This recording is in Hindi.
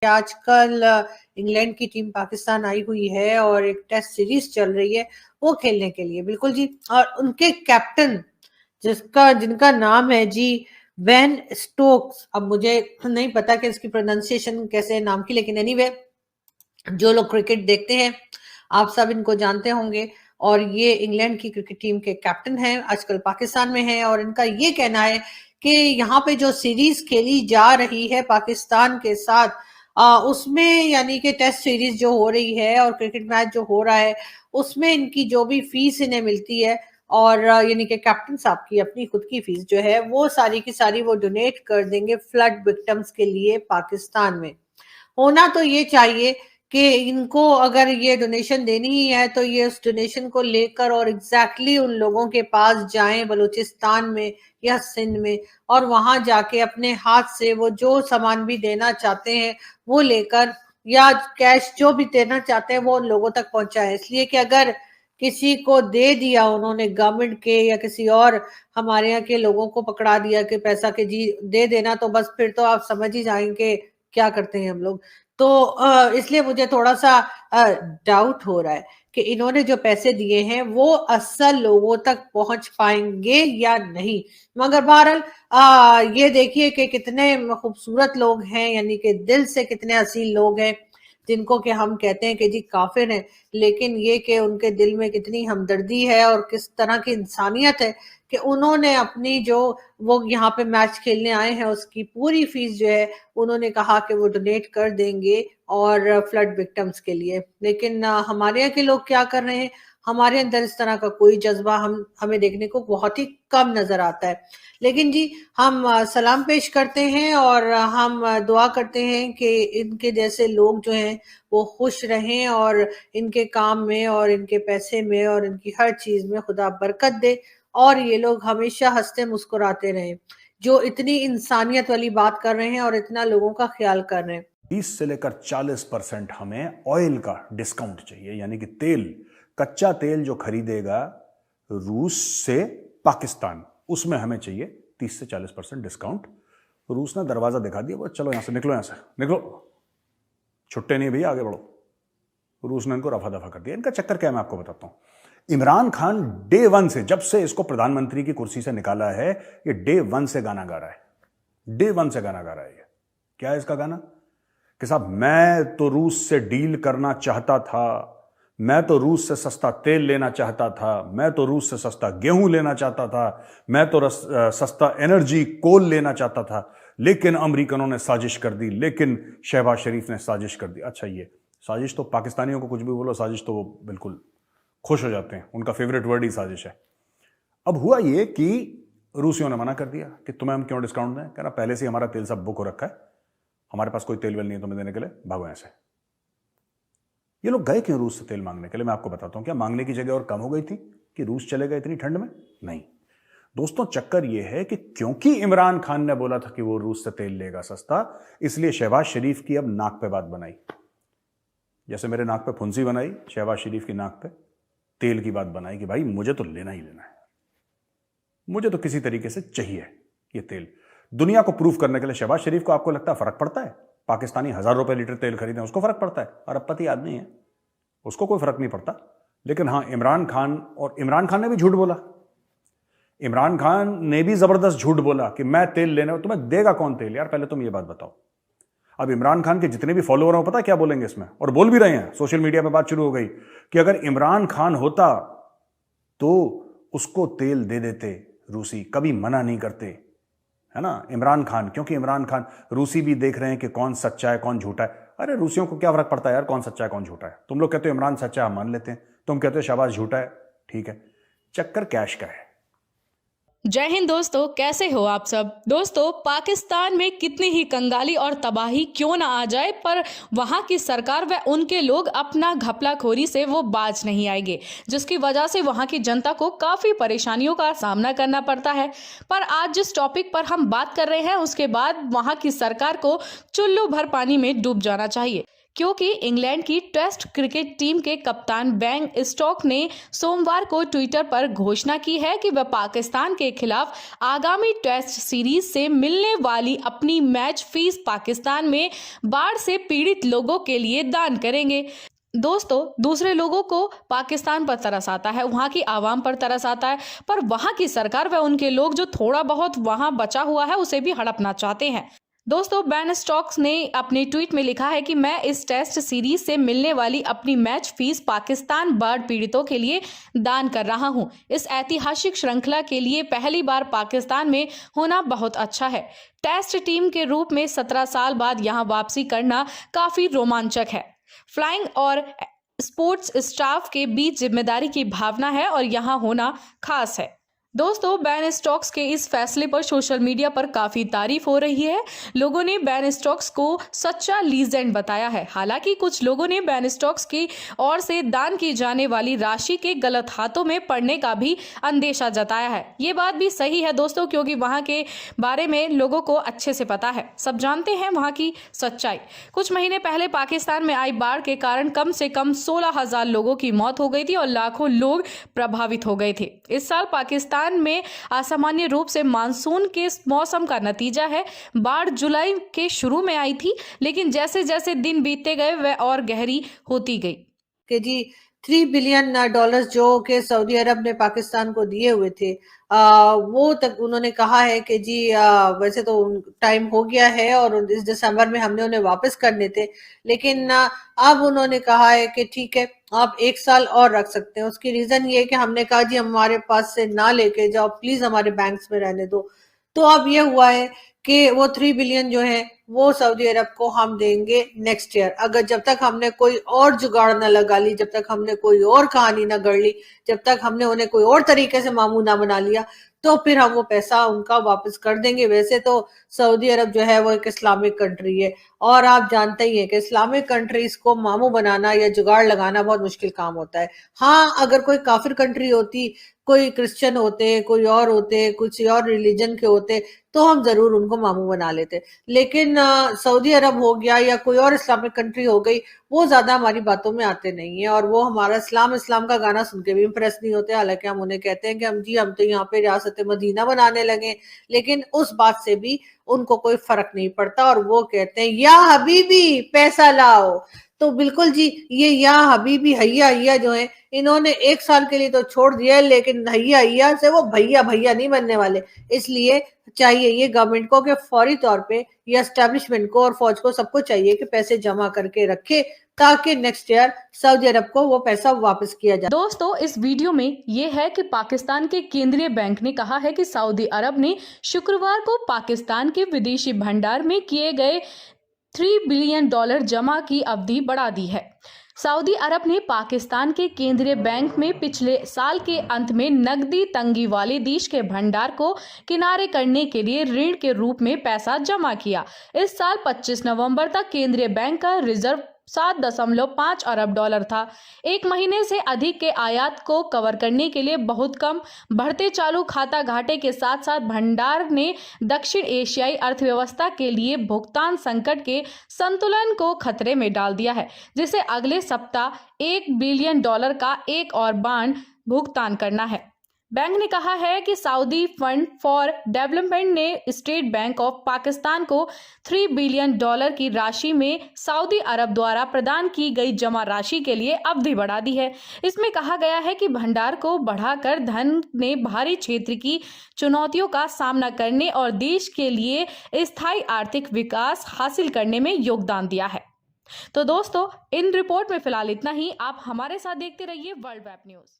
आजकल इंग्लैंड की टीम पाकिस्तान आई हुई है और एक टेस्ट सीरीज चल रही है वो खेलने के लिए। बिल्कुल जी। और उनके कैप्टन जिनका नाम है जी बेन स्टोक्स। अब मुझे नहीं पता कि इसकी प्रोनाउंसिएशन कैसे है नाम की, लेकिन एनीवे जो लोग क्रिकेट देखते हैं आप सब इनको जानते होंगे। और ये इंग्लैंड की क्रिकेट टीम के कैप्टन हैं, आजकल पाकिस्तान में हैं। और इनका ये कहना है कि यहाँ पे जो सीरीज खेली जा रही है पाकिस्तान के साथ, उसमें यानी कि टेस्ट सीरीज जो हो रही है और क्रिकेट मैच जो हो रहा है उसमें इनकी जो भी फीस इन्हें मिलती है और यानी कि कैप्टन साहब की अपनी खुद की फीस जो है वो सारी की सारी वो डोनेट कर देंगे फ्लड विक्टिम्स के लिए पाकिस्तान में। होना तो ये चाहिए कि इनको अगर ये डोनेशन देनी ही है तो ये उस डोनेशन को लेकर और एग्जैक्टली उन लोगों के पास जाएं बलूचिस्तान में या सिंध में, और वहां जाके अपने हाथ से वो जो सामान भी देना चाहते हैं वो लेकर या कैश जो भी देना चाहते हैं वो उन लोगों तक पहुंचाए। इसलिए कि अगर किसी को दे दिया उन्होंने गवर्नमेंट के या किसी और हमारे यहाँ के लोगों को पकड़ा दिया कि पैसा के जी दे देना, तो बस फिर तो आप समझ ही जाएंगे क्या करते हैं हम लोग। तो इसलिए मुझे थोड़ा-सा डाउट हो रहा है कि इन्होंने जो पैसे दिए हैं वो असल लोगों तक पहुँच पाएँगे या नहीं। मगर बहरहाल ये देखिए कि कितने खूबसूरत लोग हैं, यानी कि दिल से कितने असील लोग हैं, जिनको कि हम कहते हैं कि जी काफ़िर हैं, लेकिन ये कि उनके दिल में कितनी हमदर्दी है और किस तरह की इंसानियत है कि उन्होंने अपनी जो वो यहाँ पे मैच खेलने आए हैं उसकी पूरी फीस जो है उन्होंने कहा कि वो डोनेट कर देंगे और फ्लड विक्टिम्स के लिए। लेकिन हमारे यहाँ के लोग क्या कर रहे हैं, हमारे अंदर इस तरह का कोई जज्बा हमें देखने को बहुत ही कम नजर आता है। लेकिन जी हम सलाम पेश करते हैं और हम दुआ करते हैं कि इनके जैसे लोग जो हैं वो खुश रहें और इनके काम में और इनके पैसे में और इनकी हर चीज में खुदा बरकत दे और ये लोग हमेशा हंसते मुस्कुराते रहें, जो इतनी इंसानियत वाली बात कर रहे हैं और इतना लोगों का ख्याल कर रहे हैं। 20 से लेकर 40% हमें ऑयल का डिस्काउंट चाहिए, यानी कि तेल, कच्चा तेल जो खरीदेगा रूस से पाकिस्तान, उसमें हमें चाहिए 30 से 40% डिस्काउंट। रूस ने दरवाजा दिखा दिया, बोला चलो यहां से निकलो, यहां से निकलो, छुट्टे नहीं भैया, आगे बढ़ो। रूस ने इनको रफा दफा कर दिया। इनका चक्कर क्या है मैं आपको बताता हूं। इमरान खान डे वन से, जब से इसको प्रधानमंत्री की कुर्सी से निकाला है, ये डे वन से गाना गा रहा है, डे वन से गाना गा रहा है। ये क्या है इसका गाना कि साहब मैं तो रूस से डील करना चाहता था, मैं तो रूस से सस्ता तेल लेना चाहता था, मैं तो रूस से सस्ता गेहूं लेना चाहता था, मैं तो सस्ता एनर्जी कोल लेना चाहता था, लेकिन अमेरिकनों ने साजिश कर दी, लेकिन शहबाज शरीफ ने साजिश कर दी। अच्छा, ये साजिश तो पाकिस्तानियों को कुछ भी बोलो साजिश तो वो बिल्कुल खुश हो जाते हैं, उनका फेवरेट वर्ड ही साजिश है। अब हुआ ये कि रूसियों ने मना कर दिया कि तुम्हें हम क्यों डिस्काउंट दें, कह रहा पहले से हमारा तेल सब बुक हो रखा है, हमारे पास कोई तेल वेल नहीं है तुम्हें देने के लिए, भागो यहां से। ये लोग गए क्यों रूस से तेल मांगने के लिए, मैं आपको बताता हूं। क्या मांगने की जगह और कम हो गई थी कि रूस चले गए इतनी ठंड में? नहीं दोस्तों, चक्कर यह है कि क्योंकि इमरान खान ने बोला था कि वो रूस से तेल लेगा सस्ता, इसलिए शहबाज शरीफ की अब नाक पे बात बनाई। जैसे मेरे नाक पे फुंसी बनाई, शहबाज शरीफ की नाक पे तेल की बात बनाई कि भाई मुझे तो लेना ही लेना है, मुझे तो किसी तरीके से चाहिए ये तेल। दुनिया को प्रूफ करने के लिए शहबाज शरीफ को आपको लगता है फर्क पड़ता है? पाकिस्तानी 1000 रुपए लीटर तेल खरीदें उसको फर्क पड़ता है? अरबपति आदमी है, उसको कोई फर्क नहीं पड़ता। लेकिन हां, इमरान खान ने भी झूठ बोला। इमरान खान ने भी जबरदस्त झूठ बोला कि मैं तेल लेने, तुम्हें देगा कौन तेल यार, पहले तुम ये बात बताओ। अब इमरान खान के जितने भी फॉलोअर हैं पता क्या बोलेंगे इसमें, और बोल भी रहे हैं, सोशल मीडिया पे बात शुरू हो गई कि अगर इमरान खान होता तो उसको तेल दे देते रूसी, कभी मना नहीं करते, है ना। इमरान खान, क्योंकि इमरान खान, रूसी भी देख रहे हैं कि कौन सच्चा है कौन झूठा है। अरे रूसियों को क्या फर्क पड़ता है यार कौन सच्चा है कौन झूठा है। तुम लोग कहते हो इमरान सच्चा है, हम मान लेते हैं, तुम कहते हो शहबाज झूठा है, ठीक है। चक्कर कैश का है। जय हिंद दोस्तों, कैसे हो आप सब। दोस्तों, पाकिस्तान में कितनी ही कंगाली और तबाही क्यों ना आ जाए, पर वहां की सरकार व उनके लोग अपना घपलाखोरी से वो बाज नहीं आएंगे, जिसकी वजह से वहां की जनता को काफी परेशानियों का सामना करना पड़ता है। पर आज जिस टॉपिक पर हम बात कर रहे हैं उसके बाद वहां की सरकार को चुल्लू भर पानी में डूब जाना चाहिए, क्योंकि इंग्लैंड की टेस्ट क्रिकेट टीम के कप्तान बेन स्टोक्स ने सोमवार को ट्विटर पर घोषणा की है कि वह पाकिस्तान के के खिलाफ आगामी टेस्ट सीरीज से मिलने वाली अपनी मैच फीस पाकिस्तान में बाढ़ से पीड़ित लोगों के लिए दान करेंगे। दोस्तों, दूसरे लोगों को पाकिस्तान पर तरस आता है, वहाँ की आवाम पर तरस आता है, पर वहाँ की सरकार व उनके लोग जो थोड़ा बहुत वहाँ बचा हुआ है उसे भी हड़पना चाहते हैं। दोस्तों, बेन स्टोक्स ने अपने ट्वीट में लिखा है कि मैं इस टेस्ट सीरीज से मिलने वाली अपनी मैच फीस पाकिस्तान बाढ़ पीड़ितों के लिए दान कर रहा हूं। इस ऐतिहासिक श्रृंखला के लिए पहली बार पाकिस्तान में होना बहुत अच्छा है। टेस्ट टीम के रूप में 17 साल बाद यहां वापसी करना काफी रोमांचक है। फ्लाइंग और स्पोर्ट्स स्टाफ के बीच जिम्मेदारी की भावना है और यहां होना खास है। दोस्तों, बेन स्टोक्स के इस फैसले पर सोशल मीडिया पर काफी तारीफ हो रही है। लोगों ने बेन स्टोक्स को सच्चा लीजेंड बताया है। हालांकि कुछ लोगों ने बेन स्टोक्स की ओर से दान की जाने वाली राशि के गलत हाथों में पड़ने का भी अंदेशा जताया है। ये बात भी सही है दोस्तों, क्योंकि वहां के बारे में लोगों को अच्छे से पता है, सब जानते हैं वहां की सच्चाई। कुछ महीने पहले पाकिस्तान में आई बाढ़ के कारण कम से कम 16,000 लोगों की मौत हो गई थी और लाखों लोग प्रभावित हो गए थे। इस साल पाकिस्तान में असामान्य रूप से मानसून के मौसम का नतीजा है। बाढ़ जुलाई के शुरू में आई थी, लेकिन जैसे जैसे दिन बीतते गए वह और गहरी होती गई। कि जी $3 बिलियन जो कि सऊदी अरब ने पाकिस्तान को दिए हुए थे, वो तक उन्होंने कहा है कि जी वैसे तो टाइम हो गया है और इस दिसंबर में हमने उन्हें वापस करने थे, लेकिन अब उन्होंने कहा है कि ठीक है, आप 1 साल और रख सकते हैं। उसकी रीजन ये है कि हमने कहा जी हमारे पास से ना लेके जाओ, प्लीज हमारे बैंक्स में रहने दो। तो अब ये हुआ है कि वो 3 बिलियन जो है वो सऊदी अरब को हम देंगे नेक्स्ट ईयर, अगर जब तक हमने कोई और जुगाड़ न लगा ली, जब तक हमने कोई और कहानी न गढ़ ली, जब तक हमने उन्हें कोई और तरीके से मामू ना बना लिया, तो फिर हम वो पैसा उनका वापस कर देंगे। वैसे तो सऊदी अरब जो है वो एक इस्लामिक कंट्री है और आप जानते ही हैं कि इस्लामिक कंट्रीज को मामू बनाना या जुगाड़ लगाना बहुत मुश्किल काम होता है। हाँ, अगर कोई काफिर कंट्री होती, कोई क्रिश्चियन होते, कोई और होते, कुछ और रिलीजन के होते, तो हम जरूर उनको मामू बना लेते, लेकिन सऊदी अरब हो गया या कोई और इस्लामिक कंट्री हो गई, वो ज्यादा हमारी बातों में आते नहीं है और वो हमारा इस्लाम का गाना सुन के भी इम्प्रेस नहीं होते। हालांकि हम उन्हें कहते हैं कि हम तो यहाँ पे रियासत मदीना बनाने लगे, लेकिन उस बात से भी उनको कोई फर्क नहीं पड़ता और वो कहते हैं या हबीबी पैसा लाओ। तो बिल्कुल जी, ये या हबीबी हैया जो है, इन्होंने 1 साल के लिए तो छोड़ दिया है, लेकिन हैया से वो भैया नहीं बनने वाले। इसलिए चाहिए ये गवर्नमेंट को कि फौरी तौर पे या एस्टेब्लिशमेंट को और फौज को सबको चाहिए कि पैसे जमा करके रखे, ताकि नेक्स्ट ईयर सऊदी अरब को वो पैसा वापस किया जाए। दोस्तों, इस वीडियो में ये है कि पाकिस्तान के केंद्रीय बैंक ने कहा है कि सऊदी अरब ने शुक्रवार को पाकिस्तान के विदेशी भंडार में किए गए $3 बिलियन जमा की अवधि बढ़ा दी है। सऊदी अरब ने पाकिस्तान के केंद्रीय बैंक में पिछले साल के अंत में नकदी तंगी वाले देश के भंडार को किनारे करने के लिए ऋण के रूप में पैसा जमा किया। इस साल 25 नवंबर तक केंद्रीय बैंक का रिजर्व $7.5 अरब था। 1 महीने से अधिक के आयात को कवर करने के लिए बहुत कम बढ़ते चालू खाता घाटे के साथ साथ भंडार ने दक्षिण एशियाई अर्थव्यवस्था के लिए भुगतान संकट के संतुलन को खतरे में डाल दिया है, जिसे अगले सप्ताह $1 बिलियन का एक और बांड भुगतान करना है। बैंक ने कहा है कि सऊदी फंड फॉर डेवलपमेंट ने स्टेट बैंक ऑफ पाकिस्तान को $3 बिलियन की राशि में सऊदी अरब द्वारा प्रदान की गई जमा राशि के लिए अवधि बढ़ा दी है। इसमें कहा गया है कि भंडार को बढ़ाकर धन ने बाहरी क्षेत्र की चुनौतियों का सामना करने और देश के लिए स्थायी आर्थिक विकास हासिल करने में योगदान दिया है। तो दोस्तों, इन रिपोर्ट में फिलहाल इतना ही। आप हमारे साथ देखते रहिए वर्ल्ड वेब न्यूज।